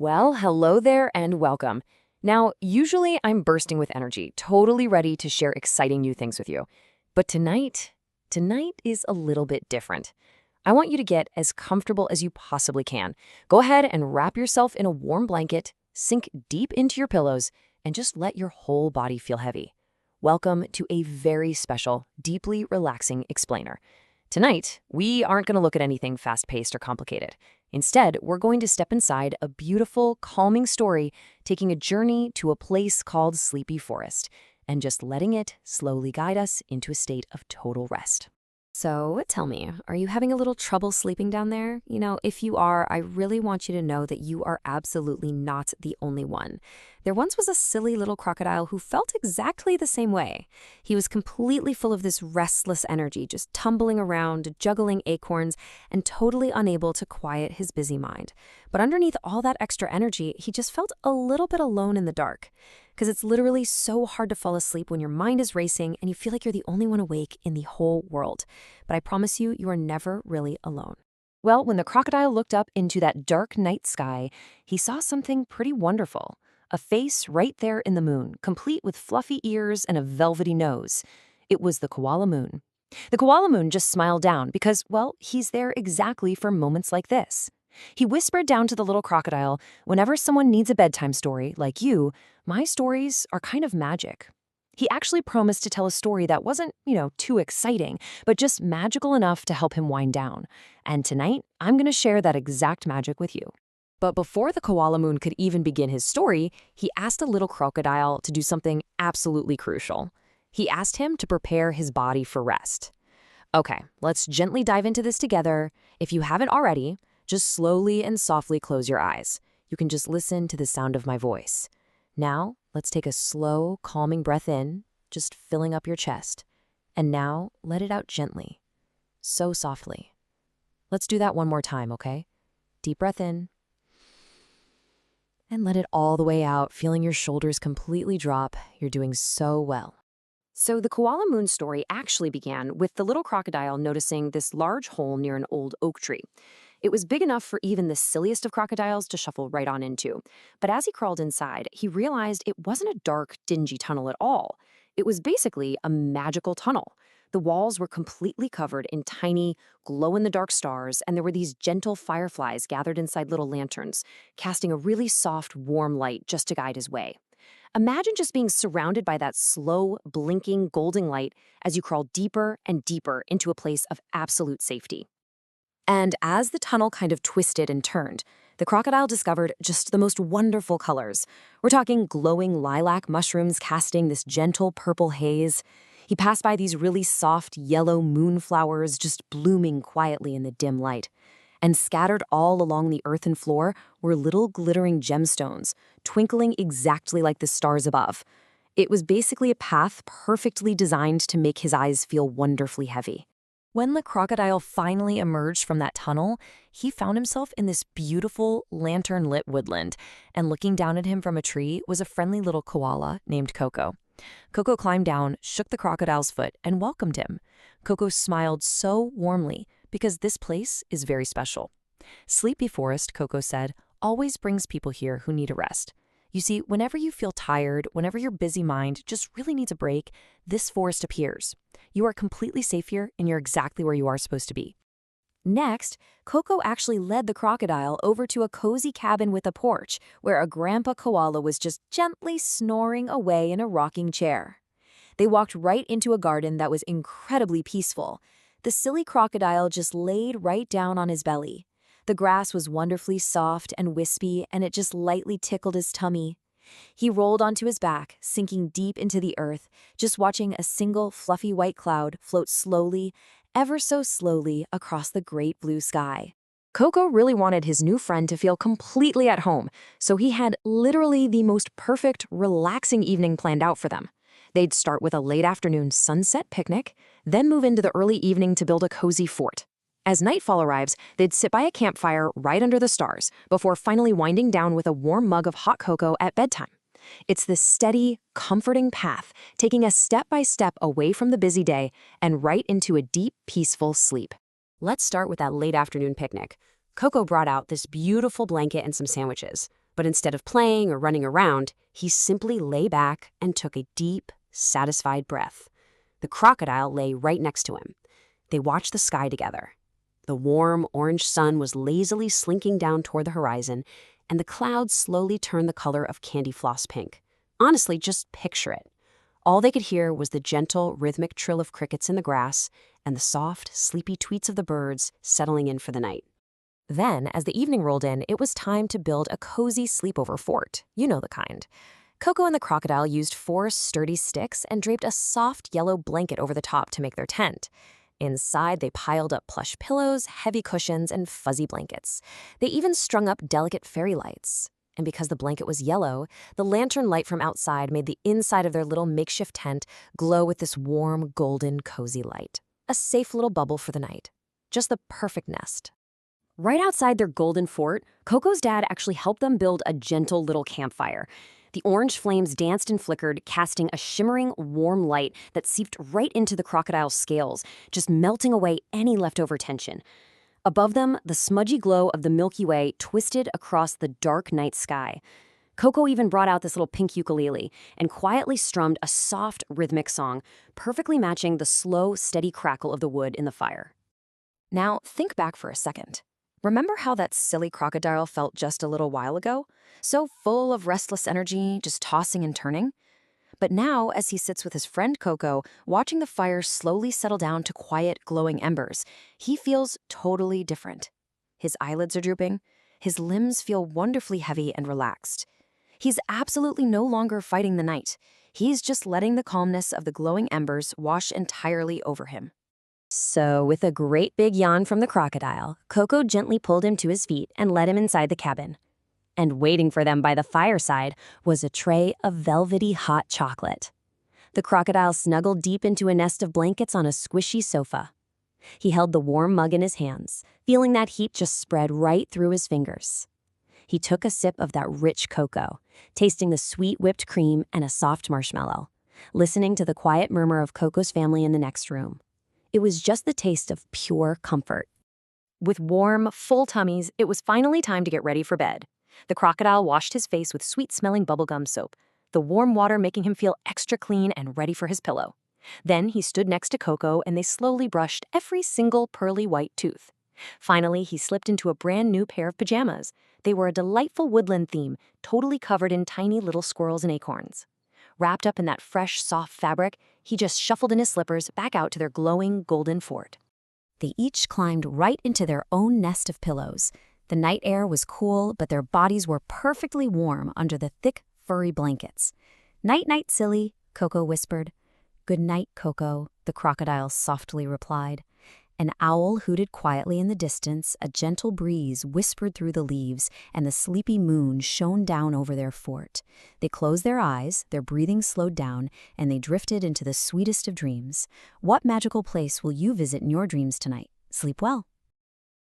Well, hello there and welcome. Now, usually I'm bursting with energy, totally ready to share exciting new things with you. But tonight is a little bit different. I want you to get as comfortable as you possibly can. Go ahead and wrap yourself in a warm blanket, sink deep into your pillows, and just let your whole body feel heavy. Welcome to a very special, deeply relaxing explainer. Tonight, we aren't going to look at anything fast-paced or complicated. Instead, we're going to step inside a beautiful, calming story, taking a journey to a place called Sleepy Forest, and just letting it slowly guide us into a state of total rest. So, tell me, are you having a little trouble sleeping down there? If you are, I really want you to know that you are absolutely not the only one. There once was a silly little crocodile who felt exactly the same way. He was completely full of this restless energy, just tumbling around, juggling acorns, and totally unable to quiet his busy mind. But underneath all that extra energy, he just felt a little bit alone in the dark. Because it's literally so hard to fall asleep when your mind is racing and you feel like you're the only one awake in the whole world. But I promise you, you are never really alone. Well, when the crocodile looked up into that dark night sky, he saw something pretty wonderful. A face right there in the moon, complete with fluffy ears and a velvety nose. It was the Koala Moon. The Koala Moon just smiled down because, well, he's there exactly for moments like this. He whispered down to the little crocodile, "Whenever someone needs a bedtime story, like you, my stories are kind of magic." He actually promised to tell a story that wasn't, too exciting, but just magical enough to help him wind down. And tonight, I'm going to share that exact magic with you. But before the Koala Moon could even begin his story, he asked the little crocodile to do something absolutely crucial. He asked him to prepare his body for rest. Okay, let's gently dive into this together. If you haven't already, just slowly and softly close your eyes. You can just listen to the sound of my voice. Now, let's take a slow, calming breath in, just filling up your chest. And now, let it out gently, so softly. Let's do that one more time, okay? Deep breath in. And let it all the way out, feeling your shoulders completely drop. You're doing so well. So the Koala Moon story actually began with the little crocodile noticing this large hole near an old oak tree. It was big enough for even the silliest of crocodiles to shuffle right on into. But as he crawled inside, he realized it wasn't a dark, dingy tunnel at all. It was basically a magical tunnel. The walls were completely covered in tiny, glow-in-the-dark stars, and there were these gentle fireflies gathered inside little lanterns, casting a really soft, warm light just to guide his way. Imagine just being surrounded by that slow, blinking, golden light as you crawl deeper and deeper into a place of absolute safety. And as the tunnel kind of twisted and turned, the crocodile discovered just the most wonderful colors. We're talking glowing lilac mushrooms casting this gentle purple haze. He passed by these really soft yellow moonflowers just blooming quietly in the dim light. And scattered all along the earthen floor were little glittering gemstones, twinkling exactly like the stars above. It was basically a path perfectly designed to make his eyes feel wonderfully heavy. When the crocodile finally emerged from that tunnel, he found himself in this beautiful, lantern-lit woodland, and looking down at him from a tree was a friendly little koala named Coco. Coco climbed down, shook the crocodile's foot, and welcomed him. Coco smiled so warmly because this place is very special. Sleepy Forest, Coco said, always brings people here who need a rest. You see, whenever you feel tired, whenever your busy mind just really needs a break, this forest appears. You are completely safe here, and you're exactly where you are supposed to be. Next, Coco actually led the crocodile over to a cozy cabin with a porch, where a grandpa koala was just gently snoring away in a rocking chair. They walked right into a garden that was incredibly peaceful. The silly crocodile just laid right down on his belly. The grass was wonderfully soft and wispy, and it just lightly tickled his tummy. He rolled onto his back, sinking deep into the earth, just watching a single fluffy white cloud float slowly, ever so slowly, across the great blue sky. Coco really wanted his new friend to feel completely at home, so he had literally the most perfect, relaxing evening planned out for them. They'd start with a late afternoon sunset picnic, then move into the early evening to build a cozy fort. As nightfall arrives, they'd sit by a campfire right under the stars before finally winding down with a warm mug of hot cocoa at bedtime. It's this steady, comforting path, taking us step by step away from the busy day and right into a deep, peaceful sleep. Let's start with that late afternoon picnic. Coco brought out this beautiful blanket and some sandwiches. But instead of playing or running around, he simply lay back and took a deep, satisfied breath. The crocodile lay right next to him. They watched the sky together. The warm, orange sun was lazily slinking down toward the horizon, and the clouds slowly turned the color of candy floss pink. Honestly, just picture it. All they could hear was the gentle, rhythmic trill of crickets in the grass and the soft, sleepy tweets of the birds settling in for the night. Then, as the evening rolled in, it was time to build a cozy sleepover fort. You know the kind. Coco and the crocodile used 4 sturdy sticks and draped a soft yellow blanket over the top to make their tent. Inside, they piled up plush pillows, heavy cushions, and fuzzy blankets. They even strung up delicate fairy lights. And because the blanket was yellow, the lantern light from outside made the inside of their little makeshift tent glow with this warm, golden, cozy light. A safe little bubble for the night. Just the perfect nest. Right outside their golden fort, Coco's dad actually helped them build a gentle little campfire. The orange flames danced and flickered, casting a shimmering, warm light that seeped right into the crocodile's scales, just melting away any leftover tension. Above them, the smudgy glow of the Milky Way twisted across the dark night sky. Coco even brought out this little pink ukulele and quietly strummed a soft, rhythmic song, perfectly matching the slow, steady crackle of the wood in the fire. Now, think back for a second. Remember how that silly crocodile felt just a little while ago? So full of restless energy, just tossing and turning? But now, as he sits with his friend Coco, watching the fire slowly settle down to quiet, glowing embers, he feels totally different. His eyelids are drooping. His limbs feel wonderfully heavy and relaxed. He's absolutely no longer fighting the night. He's just letting the calmness of the glowing embers wash entirely over him. So, with a great big yawn from the crocodile, Coco gently pulled him to his feet and led him inside the cabin. And waiting for them by the fireside was a tray of velvety hot chocolate. The crocodile snuggled deep into a nest of blankets on a squishy sofa. He held the warm mug in his hands, feeling that heat just spread right through his fingers. He took a sip of that rich cocoa, tasting the sweet whipped cream and a soft marshmallow, listening to the quiet murmur of Coco's family in the next room. It was just the taste of pure comfort. With warm, full tummies, it was finally time to get ready for bed. The crocodile washed his face with sweet-smelling bubblegum soap, the warm water making him feel extra clean and ready for his pillow. Then he stood next to Coco and they slowly brushed every single pearly white tooth. Finally, he slipped into a brand new pair of pajamas. They were a delightful woodland theme, totally covered in tiny little squirrels and acorns. Wrapped up in that fresh, soft fabric, he just shuffled in his slippers back out to their glowing golden fort. They each climbed right into their own nest of pillows. The night air was cool, but their bodies were perfectly warm under the thick, furry blankets. "Night-night, silly," Coco whispered. "Good night, Coco," the crocodile softly replied. An owl hooted quietly in the distance, a gentle breeze whispered through the leaves, and the sleepy moon shone down over their fort. They closed their eyes, their breathing slowed down, and they drifted into the sweetest of dreams. What magical place will you visit in your dreams tonight? Sleep well.